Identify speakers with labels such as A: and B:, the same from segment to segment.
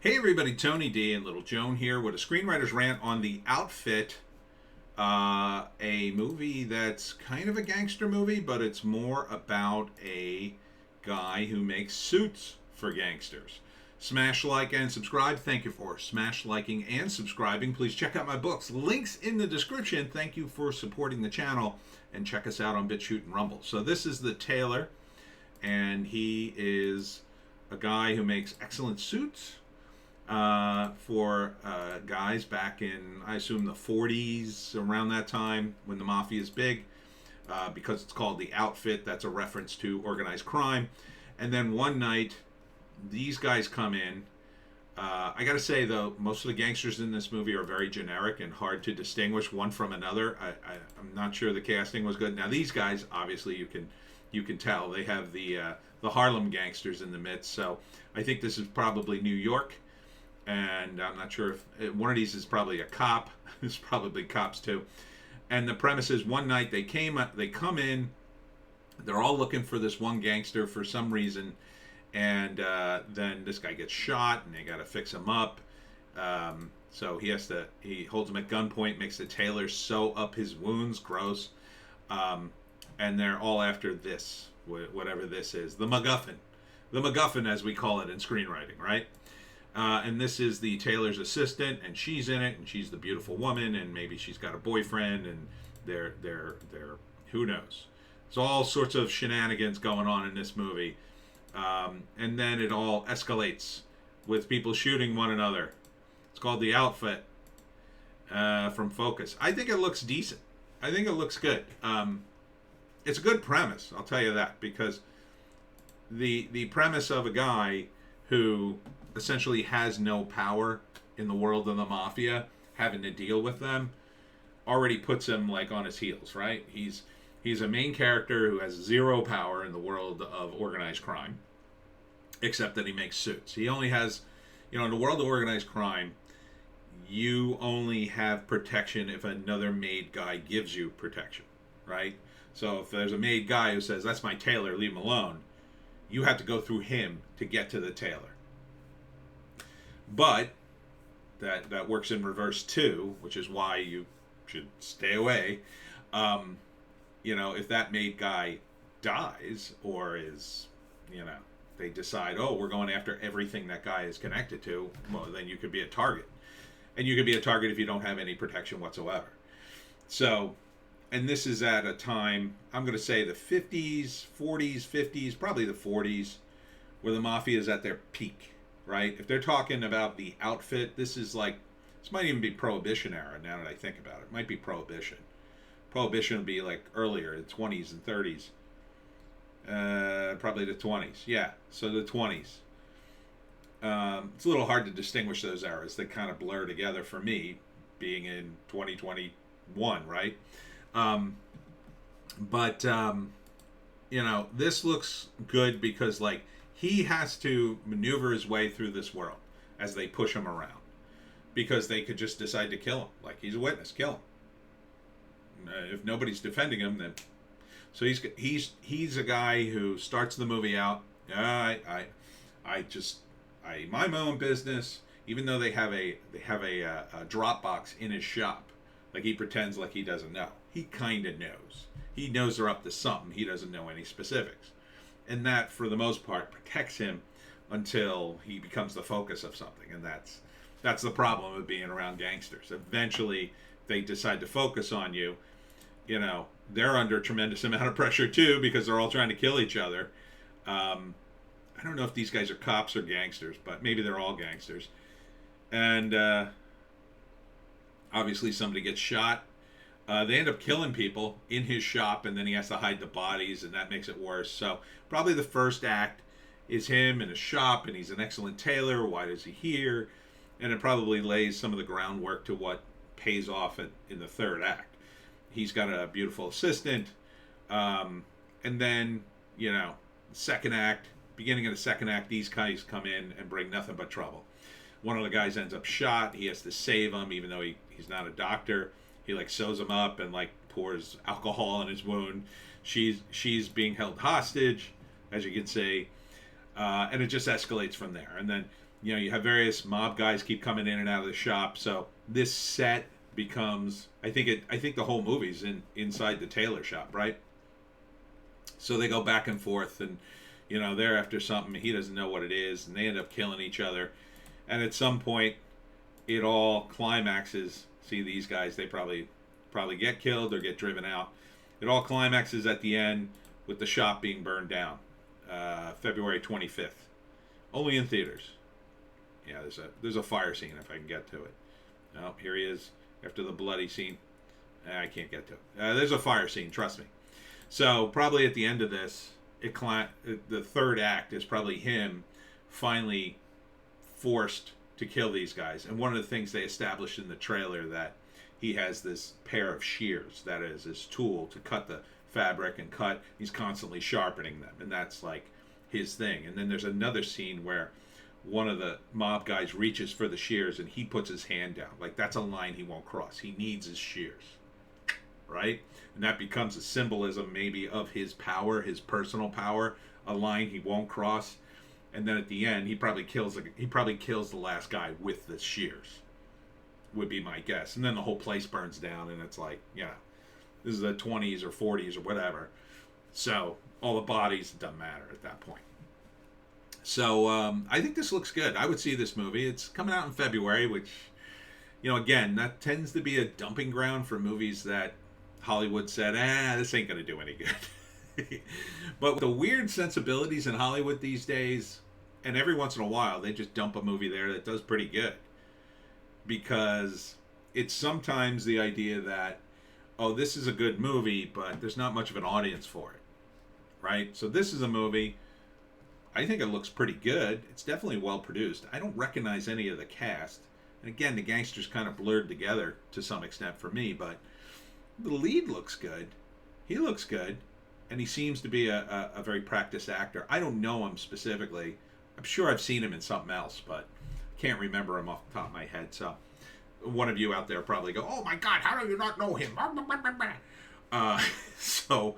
A: Hey everybody, Tony D and Little Joan here with a screenwriter's rant on The Outfit, a movie that's kind of a gangster movie, but it's more about a guy who makes suits for gangsters. Smash like and subscribe. Thank you for smash liking and subscribing. Please check out my books. Links in the description. Thank you for supporting the channel and check us out on Bitchute and Rumble. So this is the tailor, and he is a guy who makes excellent suits for guys back in, I assume, the 40s, around that time when the mafia is big, because it's called The Outfit. That's a reference to organized crime. And then one night, these guys come in. I gotta say, though, most of the gangsters in this movie are very generic and hard to distinguish one from another. I'm not sure the casting was good. Now, these guys, obviously, you can tell they have the Harlem gangsters in the midst. So I think this is probably New York. And I'm not sure if one of these is probably a cop. There's probably cops too. And the premise is one night they come in, they're all looking for this one gangster for some reason, and then this guy gets shot, and they got to fix him up. So he holds him at gunpoint, makes the tailor sew up his wounds. Gross. And they're all after this, whatever this is, the MacGuffin as we call it in screenwriting, right? And this is the tailor's assistant, and she's in it, and she's the beautiful woman, and maybe she's got a boyfriend, and they're who knows? There's all sorts of shenanigans going on in this movie, and then it all escalates with people shooting one another. It's called The Outfit, from Focus. I think it looks decent. I think it looks good. It's a good premise, I'll tell you that, because the premise of a guy who essentially has no power in the world of the mafia, having to deal with them, already puts him like on his heels, right? He's a main character who has zero power in the world of organized crime, except that he makes suits. He only has, in the world of organized crime, you only have protection if another made guy gives you protection, right? So if there's a made guy who says, "That's my tailor, leave him alone," you have to go through him to get to the tailor. But that works in reverse too, which is why you should stay away. If that made guy dies, or is, they decide, oh, we're going after everything that guy is connected to, well, then you could be a target. And you could be a target if you don't have any protection whatsoever. So, and this is at a time, I'm going to say the 50s, 40s, 50s, probably the 40s, where the mafia is at their peak. Right? If they're talking about The Outfit, this might even be Prohibition era now that I think about it. It might be Prohibition. Prohibition would be like earlier, the 20s and 30s. Probably the 20s. Yeah, so the 20s. It's a little hard to distinguish those eras. They kind of blur together for me, being in 2021, right? But this looks good because, he has to maneuver his way through this world as they push him around, because they could just decide to kill him. Like, he's a witness, kill him. If nobody's defending him, then so he's a guy who starts the movie out. I mind my own business. Even though they have a drop box in his shop, like, he pretends like he doesn't know. He kind of knows. He knows they're up to something. He doesn't know any specifics. And that, for the most part, protects him until he becomes the focus of something. And that's the problem of being around gangsters. Eventually, they decide to focus on you. They're under a tremendous amount of pressure, too, because they're all trying to kill each other. I don't know if these guys are cops or gangsters, but maybe they're all gangsters. And obviously, somebody gets shot. They end up killing people in his shop, and then he has to hide the bodies, and that makes it worse. So probably the first act is him in a shop, and he's an excellent tailor. Why is he here? And it probably lays some of the groundwork to what pays off in the third act. He's got a beautiful assistant. And then, second act, beginning of the second act, these guys come in and bring nothing but trouble. One of the guys ends up shot. He has to save him, even though he's not a doctor. He sews him up and pours alcohol in his wound. She's being held hostage, as you can see, and it just escalates from there. And then You have various mob guys keep coming in and out of the shop. So this set becomes, I think the whole movie's inside the tailor shop, right? So they go back and forth, and they're after something. He doesn't know what it is, and they end up killing each other. And at some point, it all climaxes. See, these guys, they probably get killed or get driven out. It all climaxes at the end with the shop being burned down, February 25th, only in theaters. Yeah, there's a fire scene if I can get to it. Oh, here he is after the bloody scene. I can't get to it. There's a fire scene, trust me. So probably at the end of this, the third act is probably him finally forced to kill these guys. And one of the things they established in the trailer, that he has this pair of shears that is his tool to cut the fabric and cut. He's constantly sharpening them, and that's like his thing. And then there's another scene where one of the mob guys reaches for the shears and he puts his hand down. Like, that's a line he won't cross. He needs his shears, right? And that becomes a symbolism maybe of his power, his personal power, a line he won't cross. And then at the end, he probably kills the last guy with the shears, would be my guess. And then the whole place burns down, and it's like, this is the 20s or 40s or whatever. So all the bodies, it doesn't matter at that point. So I think this looks good. I would see this movie. It's coming out in February, which, again, that tends to be a dumping ground for movies that Hollywood said, this ain't going to do any good. But the weird sensibilities in Hollywood these days, and every once in a while, they just dump a movie there that does pretty good. Because it's sometimes the idea that, this is a good movie, but there's not much of an audience for it. Right? So this is a movie, I think it looks pretty good. It's definitely well produced. I don't recognize any of the cast. And again, the gangsters kind of blurred together to some extent for me, but the lead looks good. He looks good. And he seems to be a very practiced actor. I don't know him specifically. I'm sure I've seen him in something else, but can't remember him off the top of my head. So one of you out there probably go, oh my God, how do you not know him? So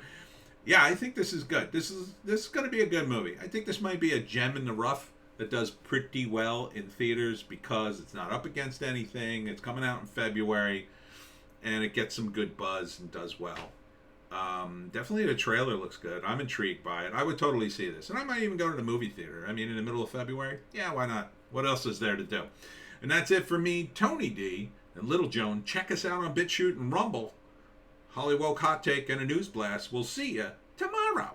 A: yeah, I think this is good. This is going to be a good movie. I think this might be a gem in the rough that does pretty well in theaters because it's not up against anything. It's coming out in February, and it gets some good buzz and does well. Definitely the trailer looks good. I'm intrigued by it. I would totally see this. And I might even go to the movie theater. I mean, in the middle of February? Yeah, why not? What else is there to do? And that's it for me, Tony D, and Little Joan. Check us out on Bitchute and Rumble. Hollywoke Hot Take and a News Blast. We'll see you tomorrow.